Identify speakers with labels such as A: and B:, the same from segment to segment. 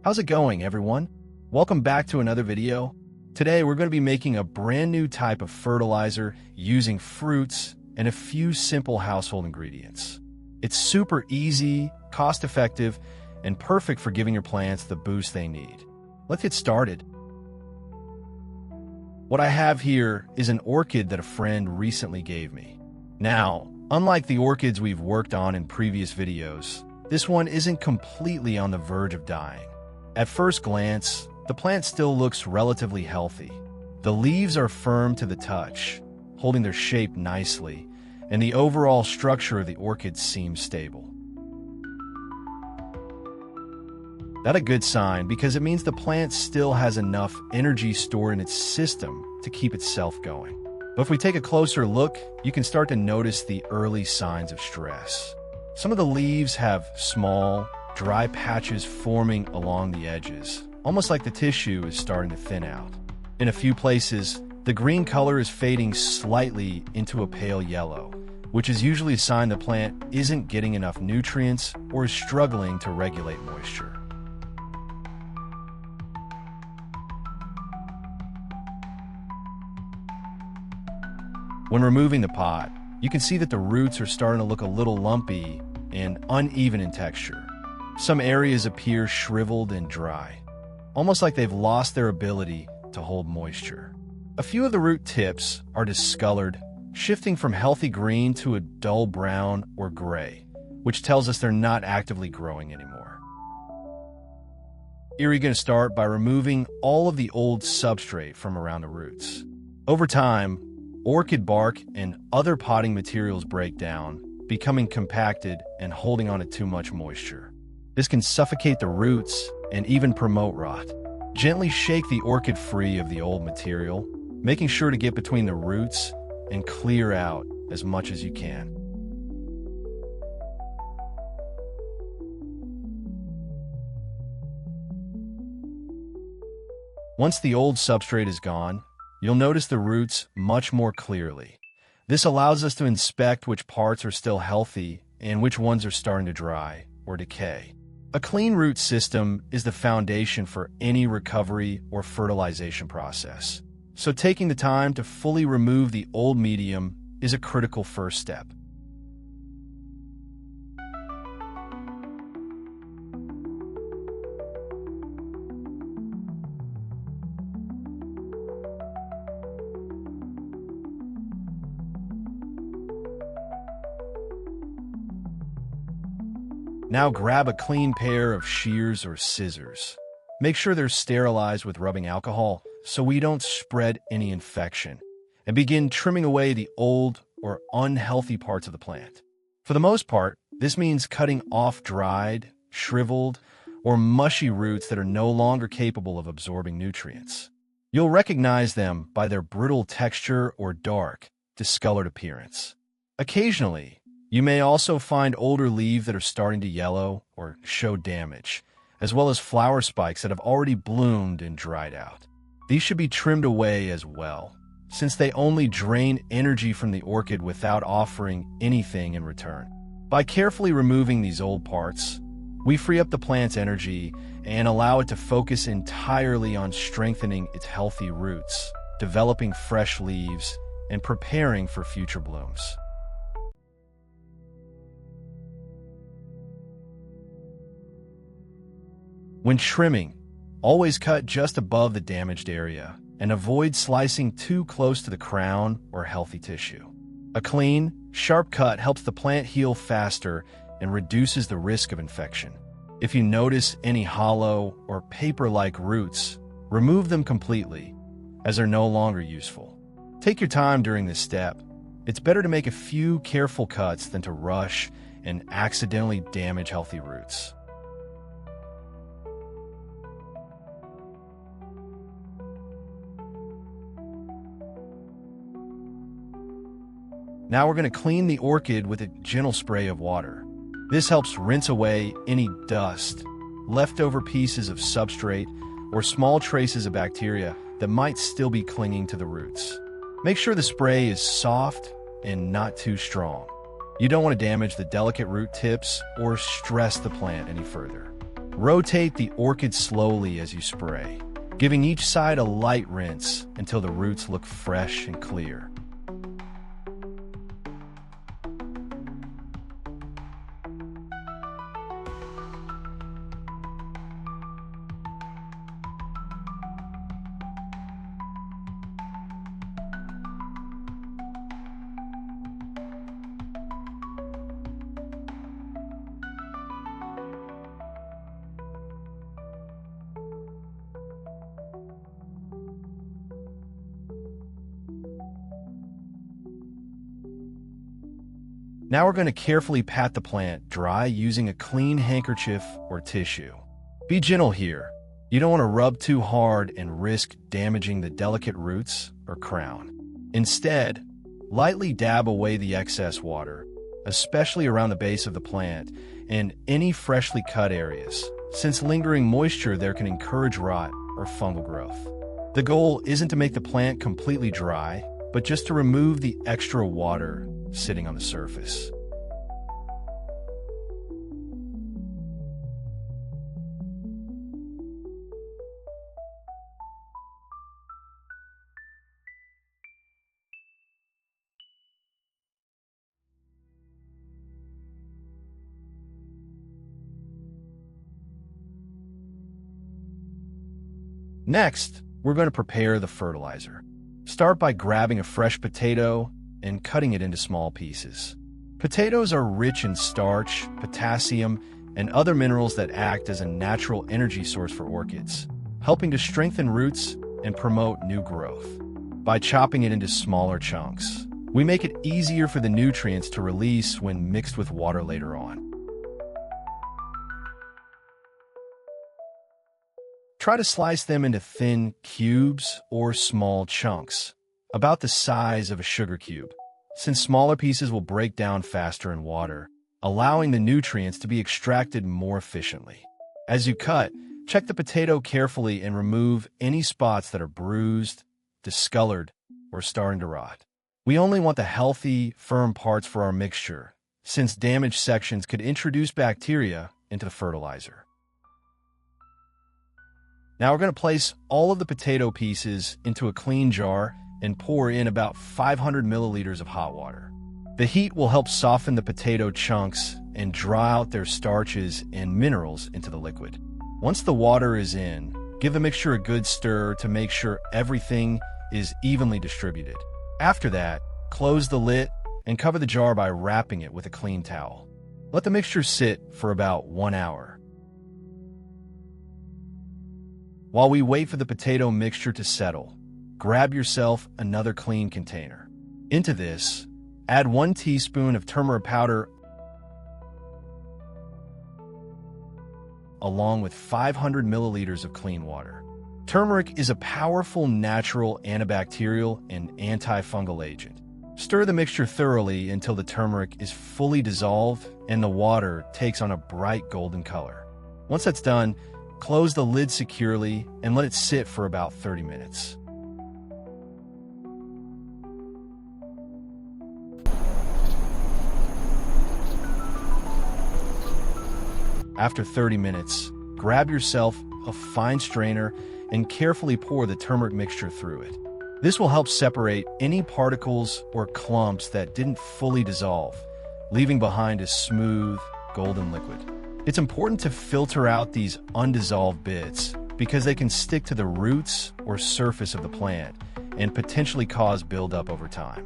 A: How's it going, everyone? Welcome back to another video. Today, we're going to be making a brand new type of fertilizer using fruits and a few simple household ingredients. It's super easy, cost-effective, and perfect for giving your plants the boost they need. Let's get started. What I have here is an orchid that a friend recently gave me. Now, unlike the orchids we've worked on in previous videos, this one isn't completely on the verge of dying. At first glance, the plant still looks relatively healthy. The leaves are firm to the touch, holding their shape nicely, and the overall structure of the orchid seems stable. That's a good sign because it means the plant still has enough energy stored in its system to keep itself going. But if we take a closer look, you can start to notice the early signs of stress. Some of the leaves have small, dry patches forming along the edges, almost like the tissue is starting to thin out. In a few places, the green color is fading slightly into a pale yellow, which is usually a sign the plant isn't getting enough nutrients or is struggling to regulate moisture. When removing the pot, you can see that the roots are starting to look a little lumpy and uneven in texture. Some areas appear shriveled and dry, almost like they've lost their ability to hold moisture. A few of the root tips are discolored, shifting from healthy green to a dull brown or gray, which tells us they're not actively growing anymore. Here we're going to start by removing all of the old substrate from around the roots. Over time, orchid bark and other potting materials break down, becoming compacted and holding on to too much moisture. This can suffocate the roots and even promote rot. Gently shake the orchid free of the old material, making sure to get between the roots and clear out as much as you can. Once the old substrate is gone, you'll notice the roots much more clearly. This allows us to inspect which parts are still healthy and which ones are starting to dry or decay. A clean root system is the foundation for any recovery or fertilization process. So taking the time to fully remove the old medium is a critical first step. Now grab a clean pair of shears or scissors. Make sure they're sterilized with rubbing alcohol so we don't spread any infection, and begin trimming away the old or unhealthy parts of the plant. For the most part, this means cutting off dried, shriveled, or mushy roots that are no longer capable of absorbing nutrients. You'll recognize them by their brittle texture or dark, discolored appearance. Occasionally, you may also find older leaves that are starting to yellow or show damage, as well as flower spikes that have already bloomed and dried out. These should be trimmed away as well, since they only drain energy from the orchid without offering anything in return. By carefully removing these old parts, we free up the plant's energy and allow it to focus entirely on strengthening its healthy roots, developing fresh leaves, and preparing for future blooms. When trimming, always cut just above the damaged area and avoid slicing too close to the crown or healthy tissue. A clean, sharp cut helps the plant heal faster and reduces the risk of infection. If you notice any hollow or paper-like roots, remove them completely, as they're no longer useful. Take your time during this step. It's better to make a few careful cuts than to rush and accidentally damage healthy roots. Now we're going to clean the orchid with a gentle spray of water. This helps rinse away any dust, leftover pieces of substrate, or small traces of bacteria that might still be clinging to the roots. Make sure the spray is soft and not too strong. You don't want to damage the delicate root tips or stress the plant any further. Rotate the orchid slowly as you spray, giving each side a light rinse until the roots look fresh and clear. Now we're going to carefully pat the plant dry using a clean handkerchief or tissue. Be gentle here. You don't want to rub too hard and risk damaging the delicate roots or crown. Instead, lightly dab away the excess water, especially around the base of the plant and any freshly cut areas, since lingering moisture there can encourage rot or fungal growth. The goal isn't to make the plant completely dry, but just to remove the extra water sitting on the surface. Next, we're going to prepare the fertilizer. Start by grabbing a fresh potato and cutting it into small pieces. Potatoes are rich in starch, potassium, and other minerals that act as a natural energy source for orchids, helping to strengthen roots and promote new growth. By chopping it into smaller chunks, we make it easier for the nutrients to release when mixed with water later on. Try to slice them into thin cubes or small chunks, about the size of a sugar cube, since smaller pieces will break down faster in water, allowing the nutrients to be extracted more efficiently. As you cut, check the potato carefully and remove any spots that are bruised, discolored, or starting to rot. We only want the healthy, firm parts for our mixture, since damaged sections could introduce bacteria into the fertilizer. Now we're going to place all of the potato pieces into a clean jar and pour in about 500 milliliters of hot water. The heat will help soften the potato chunks and dry out their starches and minerals into the liquid. Once the water is in, give the mixture a good stir to make sure everything is evenly distributed. After that, close the lid and cover the jar by wrapping it with a clean towel. Let the mixture sit for about 1 hour. While we wait for the potato mixture to settle, grab yourself another clean container. Into this, add 1 teaspoon of turmeric powder along with 500 milliliters of clean water. Turmeric is a powerful natural antibacterial and antifungal agent. Stir the mixture thoroughly until the turmeric is fully dissolved and the water takes on a bright golden color. Once that's done, close the lid securely and let it sit for about 30 minutes. After 30 minutes, grab yourself a fine strainer and carefully pour the turmeric mixture through it. This will help separate any particles or clumps that didn't fully dissolve, leaving behind a smooth, golden liquid. It's important to filter out these undissolved bits because they can stick to the roots or surface of the plant and potentially cause buildup over time.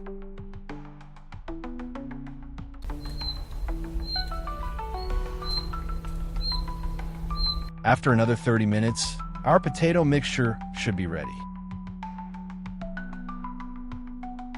A: After another 30 minutes, our potato mixture should be ready.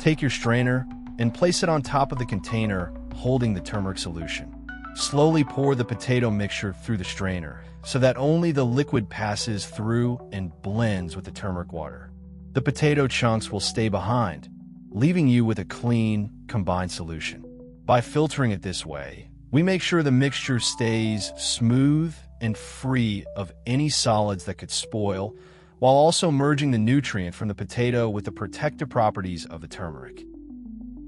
A: Take your strainer and place it on top of the container holding the turmeric solution. Slowly pour the potato mixture through the strainer so that only the liquid passes through and blends with the turmeric water. The potato chunks will stay behind, leaving you with a clean, combined solution. By filtering it this way, we make sure the mixture stays smooth and free of any solids that could spoil, while also merging the nutrient from the potato with the protective properties of the turmeric.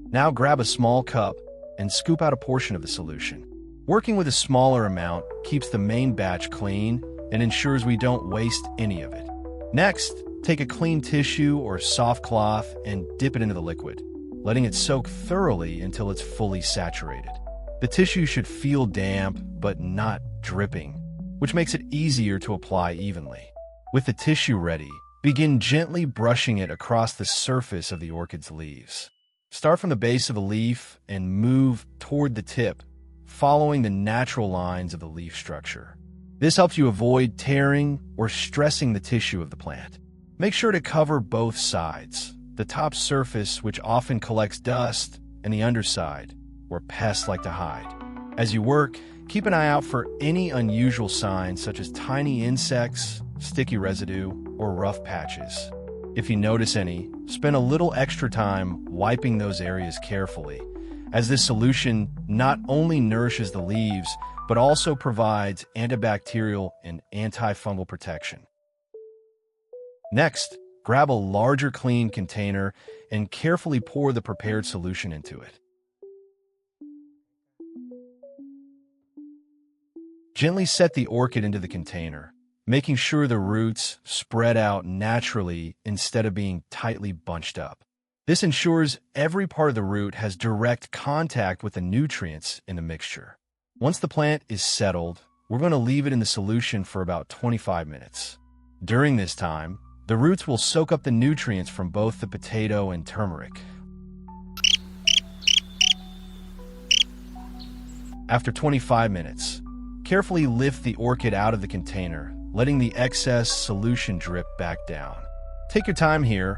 A: Now grab a small cup and scoop out a portion of the solution. Working with a smaller amount keeps the main batch clean and ensures we don't waste any of it. Next, take a clean tissue or soft cloth and dip it into the liquid, letting it soak thoroughly until it's fully saturated. The tissue should feel damp but not dripping, which makes it easier to apply evenly. With the tissue ready, begin gently brushing it across the surface of the orchid's leaves. Start from the base of the leaf and move toward the tip, following the natural lines of the leaf structure. This helps you avoid tearing or stressing the tissue of the plant. Make sure to cover both sides, the top surface, which often collects dust, and the underside, where pests like to hide. As you work, keep an eye out for any unusual signs such as tiny insects, sticky residue, or rough patches. If you notice any, spend a little extra time wiping those areas carefully, as this solution not only nourishes the leaves, but also provides antibacterial and antifungal protection. Next, grab a larger clean container and carefully pour the prepared solution into it. Gently set the orchid into the container, making sure the roots spread out naturally instead of being tightly bunched up. This ensures every part of the root has direct contact with the nutrients in the mixture. Once the plant is settled, we're going to leave it in the solution for about 25 minutes. During this time, the roots will soak up the nutrients from both the potato and turmeric. After 25 minutes, carefully lift the orchid out of the container, letting the excess solution drip back down. Take your time here.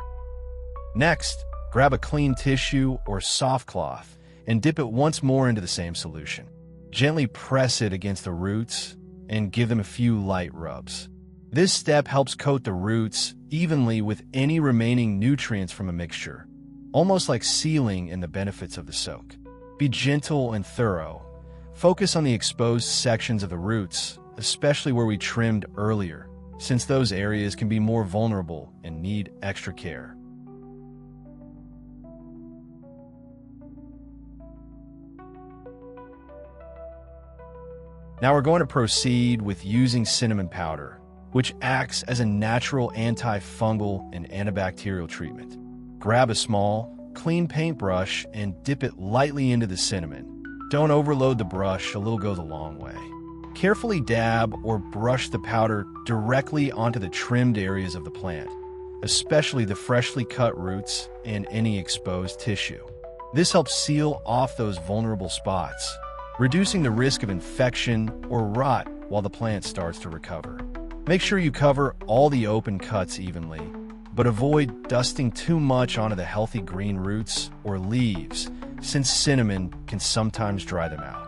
A: Next, grab a clean tissue or soft cloth and dip it once more into the same solution. Gently press it against the roots and give them a few light rubs. This step helps coat the roots evenly with any remaining nutrients from a mixture, almost like sealing in the benefits of the soak. Be gentle and thorough. Focus on the exposed sections of the roots, especially where we trimmed earlier, since those areas can be more vulnerable and need extra care. Now we're going to proceed with using cinnamon powder, which acts as a natural antifungal and antibacterial treatment. Grab a small, clean paintbrush and dip it lightly into the cinnamon. Don't overload the brush, a little goes a long way. Carefully dab or brush the powder directly onto the trimmed areas of the plant, especially the freshly cut roots and any exposed tissue. This helps seal off those vulnerable spots, reducing the risk of infection or rot while the plant starts to recover. Make sure you cover all the open cuts evenly, but avoid dusting too much onto the healthy green roots or leaves, since cinnamon can sometimes dry them out.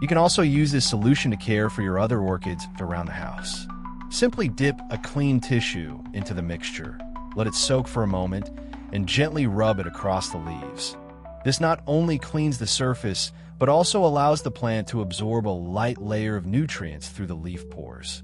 A: You can also use this solution to care for your other orchids around the house. Simply dip a clean tissue into the mixture, let it soak for a moment, and gently rub it across the leaves. This not only cleans the surface, but also allows the plant to absorb a light layer of nutrients through the leaf pores.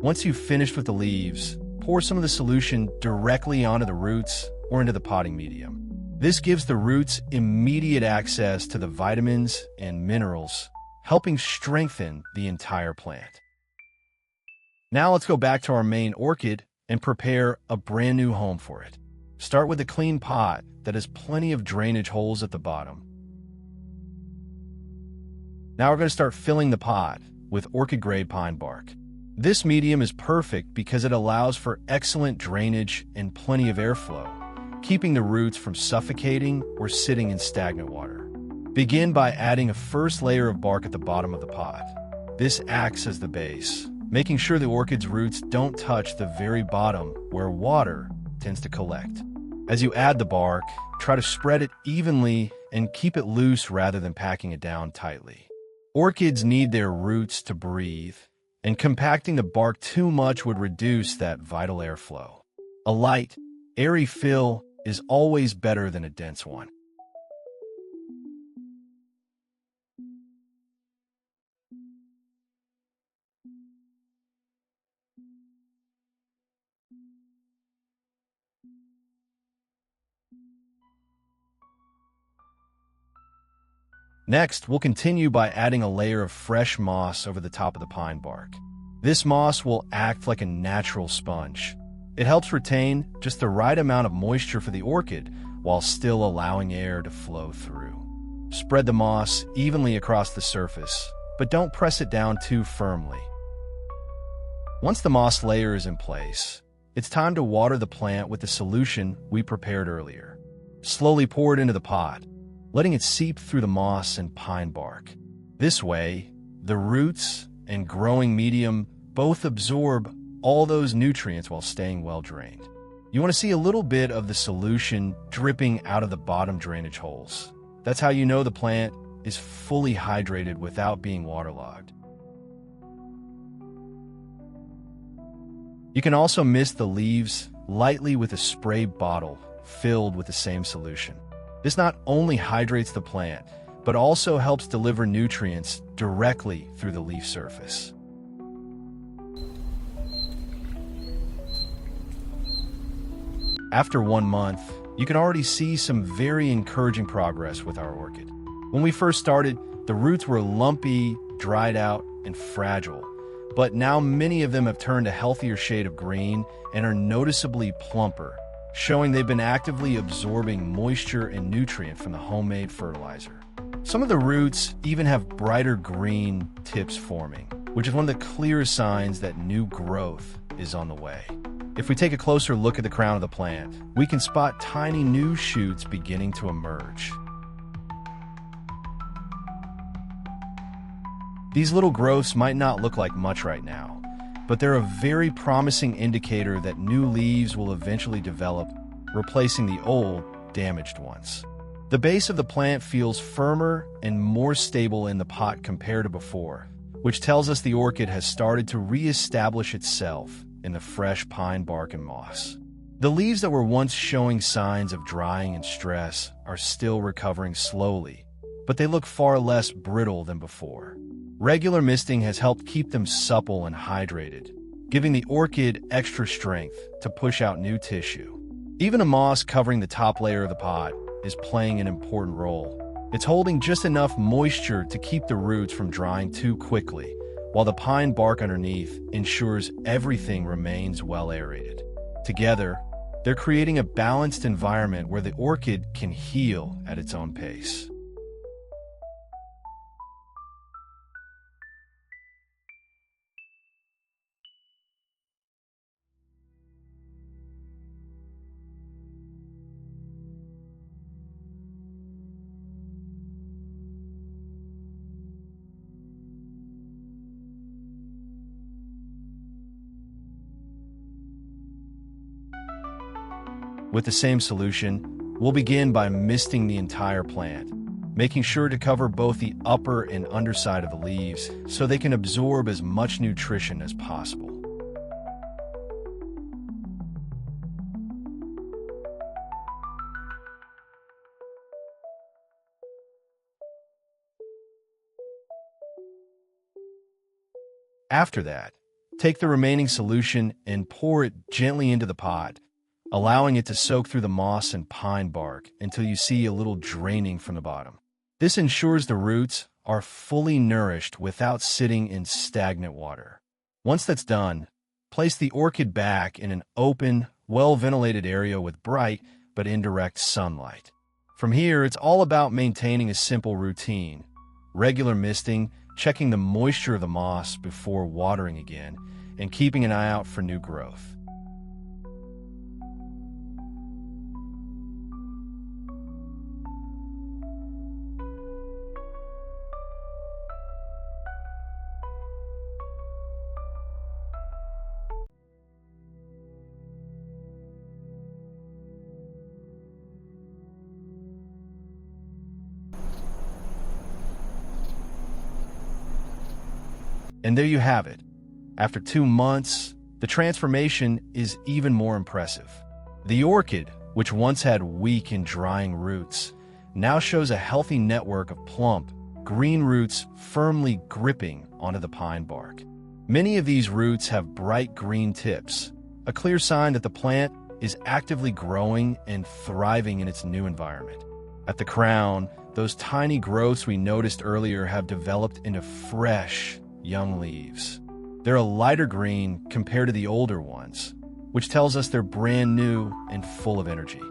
A: Once you've finished with the leaves, pour some of the solution directly onto the roots or into the potting medium. This gives the roots immediate access to the vitamins and minerals, helping strengthen the entire plant. Now let's go back to our main orchid and prepare a brand new home for it. Start with a clean pot that has plenty of drainage holes at the bottom. Now we're going to start filling the pot with orchid-grade pine bark. This medium is perfect because it allows for excellent drainage and plenty of airflow, keeping the roots from suffocating or sitting in stagnant water. Begin by adding a first layer of bark at the bottom of the pot. This acts as the base, making sure the orchid's roots don't touch the very bottom where water tends to collect. As you add the bark, try to spread it evenly and keep it loose rather than packing it down tightly. Orchids need their roots to breathe, and compacting the bark too much would reduce that vital airflow. A light, airy fill is always better than a dense one. Next, we'll continue by adding a layer of fresh moss over the top of the pine bark. This moss will act like a natural sponge. It helps retain just the right amount of moisture for the orchid while still allowing air to flow through. Spread the moss evenly across the surface, but don't press it down too firmly. Once the moss layer is in place, it's time to water the plant with the solution we prepared earlier. Slowly pour it into the pot, letting it seep through the moss and pine bark. This way, the roots and growing medium both absorb all those nutrients while staying well drained. You want to see a little bit of the solution dripping out of the bottom drainage holes. That's how you know the plant is fully hydrated without being waterlogged. You can also mist the leaves lightly with a spray bottle filled with the same solution. This not only hydrates the plant, but also helps deliver nutrients directly through the leaf surface. After 1 month, you can already see some very encouraging progress with our orchid. When we first started, the roots were lumpy, dried out, and fragile, but now many of them have turned a healthier shade of green and are noticeably plumper, showing they've been actively absorbing moisture and nutrient from the homemade fertilizer. Some of the roots even have brighter green tips forming, which is one of the clear signs that new growth is on the way. If we take a closer look at the crown of the plant, we can spot tiny new shoots beginning to emerge. These little growths might not look like much right now, but they're a very promising indicator that new leaves will eventually develop, replacing the old, damaged ones. The base of the plant feels firmer and more stable in the pot compared to before, which tells us the orchid has started to re-establish itself in the fresh pine bark and moss. The leaves that were once showing signs of drying and stress are still recovering slowly, but they look far less brittle than before. Regular misting has helped keep them supple and hydrated, giving the orchid extra strength to push out new tissue. Even a moss covering the top layer of the pot is playing an important role. It's holding just enough moisture to keep the roots from drying too quickly, while the pine bark underneath ensures everything remains well aerated. Together, they're creating a balanced environment where the orchid can heal at its own pace. With the same solution, we'll begin by misting the entire plant, making sure to cover both the upper and underside of the leaves so they can absorb as much nutrition as possible. After that, take the remaining solution and pour it gently into the pot, allowing it to soak through the moss and pine bark until you see a little draining from the bottom. This ensures the roots are fully nourished without sitting in stagnant water. Once that's done, place the orchid back in an open, well-ventilated area with bright but indirect sunlight. From here, it's all about maintaining a simple routine: regular misting, checking the moisture of the moss before watering again, and keeping an eye out for new growth. And there you have it. After 2 months, the transformation is even more impressive. The orchid, which once had weak and drying roots, now shows a healthy network of plump, green roots firmly gripping onto the pine bark. Many of these roots have bright green tips, a clear sign that the plant is actively growing and thriving in its new environment. At the crown, those tiny growths we noticed earlier have developed into fresh, young leaves. They're a lighter green compared to the older ones, which tells us they're brand new and full of energy.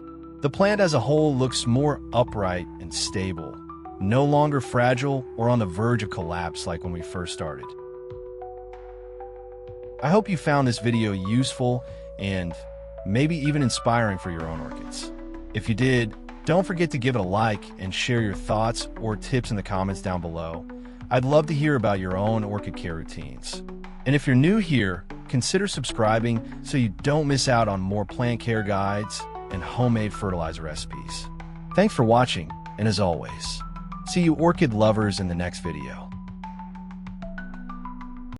A: The plant as a whole looks more upright and stable, no longer fragile or on the verge of collapse like when we first started. I hope you found this video useful and maybe even inspiring for your own orchids. If you did, don't forget to give it a like and share your thoughts or tips in the comments down below. I'd love to hear about your own orchid care routines. And if you're new here, consider subscribing so you don't miss out on more plant care guides and homemade fertilizer recipes. Thanks for watching, and as always, see you orchid lovers in the next video.